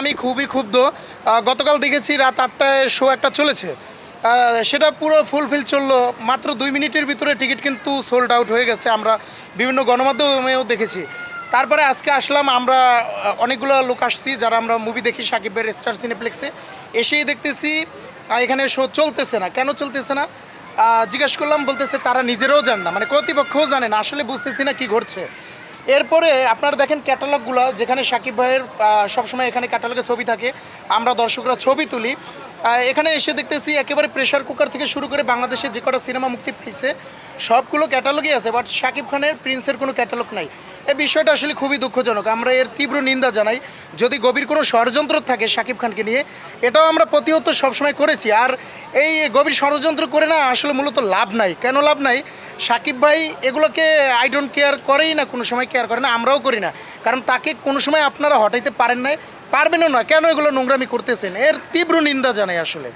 আমি খুবই ক্ষুব্ধ। গতকাল দেখেছি রাত ৮টায় শো একটা চলেছে, সেটা পুরো ফুলফিল চললো, মাত্র ২ মিনিটের ভিতরে টিকিট কিন্তু সোল্ড আউট হয়ে গেছে। আমরা বিভিন্ন গণমাধ্যমেও দেখেছি। তারপরে আজকে আসলাম আমরা, অনেকগুলো লোক আসছি যারা আমরা মুভি দেখি সাকিবের স্টার সিনেপ্লেক্সে। এসেই দেখতেছি এখানে শো চলতেছে না। কেন চলতেছে না জিজ্ঞেস করলাম, বলতেছে তারা নিজেরাও জান না, মানে কর্তৃপক্ষও জানে না। আসলে বুঝতেছি না কী ঘটছে। এরপরে আপনারা দেখেন ক্যাটালগুলো, যেখানে সাকিব ভাইয়ের সবসময় এখানে ক্যাটালগে ছবি থাকে, আমরা দর্শকরা ছবি তুলি। এখানে এসে দেখতেছি একেবারে প্রেশার কুকার থেকে শুরু করে বাংলাদেশে যে কটা সিনেমা মুক্তি পাইছে সবগুলো ক্যাটালগই আছে, বাট সাকিব খানের প্রিন্সের কোনো ক্যাটালগ নাই। এই বিষয়টা আসলে খুবই দুঃখজনক। আমরা এর তীব্র নিন্দা জানাই। যদি গভীর কোনো ষড়যন্ত্র থাকে সাকিব খানকে নিয়ে, এটাও আমরা প্রতিহত সবসময় করেছি। আর এই গভীর ষড়যন্ত্র করে না আসলে মূলত লাভ নাই। কেন লাভ নাই? সাকিব ভাই এগুলোকে আই ডোন্ট কেয়ার করেই না, কোনো সময় কেয়ার করে না, আমরাও করি না। কারণ তাকে কোনো সময় আপনারা হটাইতে পারেন নাই, পারবেনও না। কেন এগুলো নোংরামি করতেছেন? এর তীব্র নিন্দা জানাই আসলে।